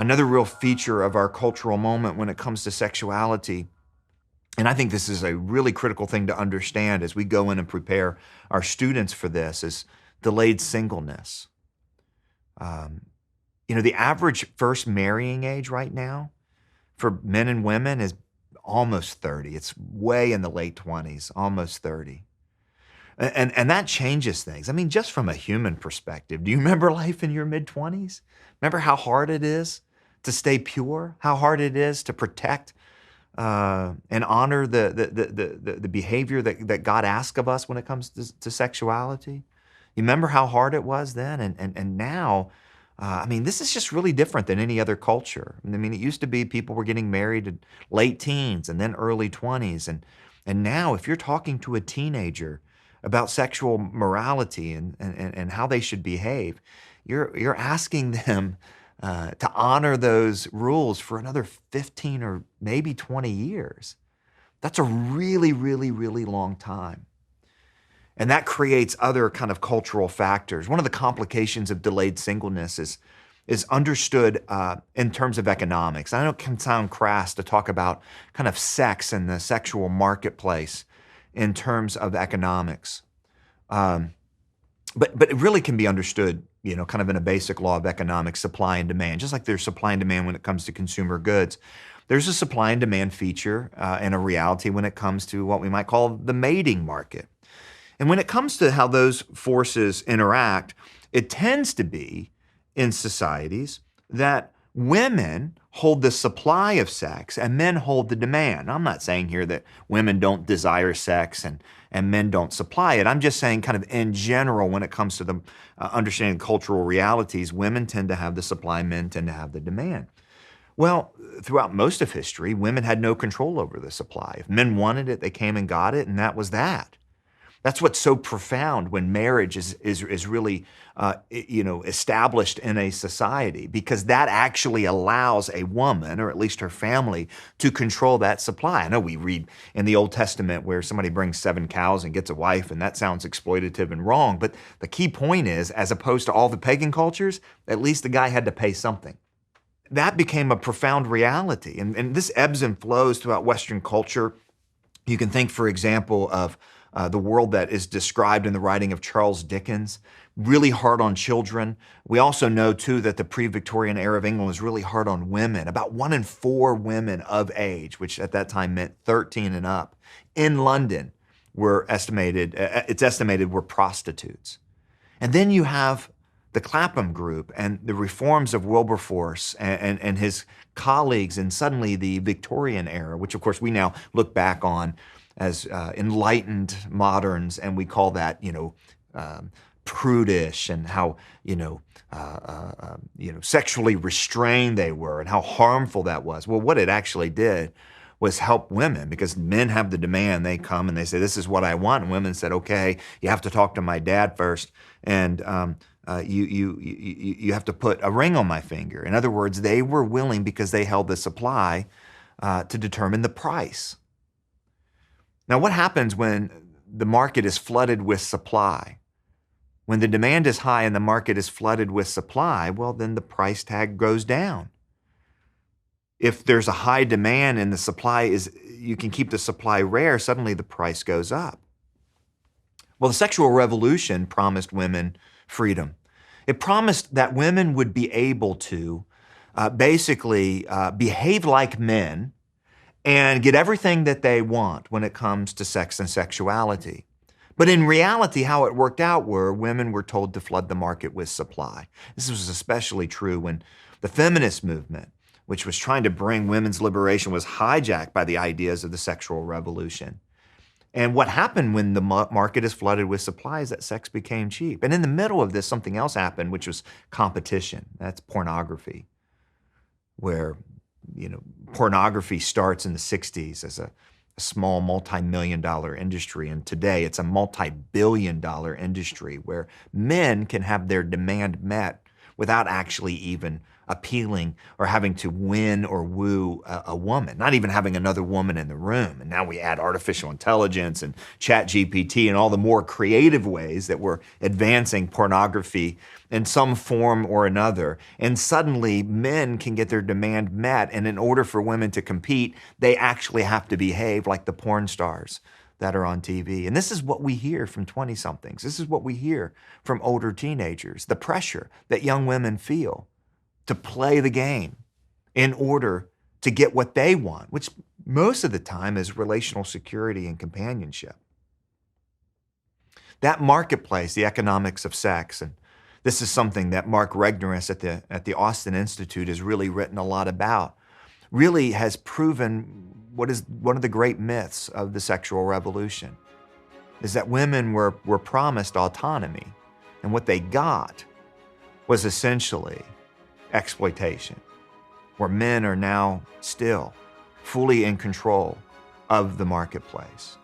Another real feature of our cultural moment when it comes to sexuality, and I think this is a really critical thing to understand as we go in and prepare our students for this, is delayed singleness. Um, the average first marrying age right now for men and women is almost 30. It's way in the late 20s, almost 30. And that changes things. I mean, just from a human perspective, do you remember life in your mid-20s? Remember how hard it is to stay pure? How hard it is to protect and honor the behavior that God asks of us when it comes to sexuality? You remember how hard it was then? And now, I mean, this is just really different than any other culture. I mean, it used to be people were getting married in late teens and then early 20s. And now, if you're talking to a teenager about sexual morality and how they should behave, you're asking them to honor those rules for another 15 or maybe 20 years. That's a really, really, really long time. And that creates other kind of cultural factors. One of the complications of delayed singleness is understood in terms of economics. I know it can sound crass to talk about kind of sex and the sexual marketplace in terms of economics. But it really can be understood, kind of in a basic law of economics, supply and demand. Just like there's supply and demand when it comes to consumer goods, there's a supply and demand feature and a reality when it comes to what we might call the mating market. And when it comes to how those forces interact, it tends to be in societies that women hold the supply of sex and men hold the demand. I'm not saying here that women don't desire sex and men don't supply it. I'm just saying kind of in general, when it comes to the understanding cultural realities, women tend to have the supply, men tend to have the demand. Well, throughout most of history, women had no control over the supply. If men wanted it, they came and got it, and that was that. That's what's so profound when marriage is really, established in a society, because that actually allows a woman, or at least her family, to control that supply. I know we read in the Old Testament where somebody brings 7 cows and gets a wife, and that sounds exploitative and wrong. But the key point is, as opposed to all the pagan cultures, at least the guy had to pay something. That became a profound reality. And this ebbs and flows throughout Western culture. You can think, for example, of the world that is described in the writing of Charles Dickens, really hard on children. We also know, too, that the pre-Victorian era of England was really hard on women. About 1 in 4 women of age, which at that time meant 13 and up, in London it's estimated were prostitutes. And then you have the Clapham Group and the reforms of Wilberforce and his colleagues, and suddenly the Victorian era, which of course we now look back on as enlightened moderns, and we call that, prudish, and how, sexually restrained they were and how harmful that was. Well, what it actually did was help women, because men have the demand. They come and they say, this is what I want. And women said, okay, you have to talk to my dad first. And you have to put a ring on my finger. In other words, they were willing, because they held the supply, to determine the price. Now, what happens when the market is flooded with supply? When the demand is high and the market is flooded with supply, well, then the price tag goes down. If there's a high demand and the supply you can keep the supply rare, suddenly the price goes up. Well, the sexual revolution promised women freedom. It promised that women would be able to basically behave like men and get everything that they want when it comes to sex and sexuality. But in reality, how it worked out were women were told to flood the market with supply. This was especially true when the feminist movement, which was trying to bring women's liberation, was hijacked by the ideas of the sexual revolution. And what happened when the market is flooded with supply is that sex became cheap. And in the middle of this, something else happened, which was competition. That's pornography, where pornography starts in the 60s as a small multi-million-dollar industry. And today it's a multi-billion-dollar industry where men can have their demand met without actually even appealing or having to win or woo a woman, not even having another woman in the room. And now we add artificial intelligence and chat GPT and all the more creative ways that we're advancing pornography in some form or another. And suddenly men can get their demand met. And in order for women to compete, they actually have to behave like the porn stars that are on TV. And this is what we hear from 20-somethings. This is what we hear from older teenagers, the pressure that young women feel to play the game in order to get what they want, which most of the time is relational security and companionship. That marketplace, the economics of sex, and this is something that Mark Regnerus at the Austin Institute has really written a lot about, really has proven what is one of the great myths of the sexual revolution, is that women were promised autonomy, and what they got was essentially exploitation, where men are now still fully in control of the marketplace.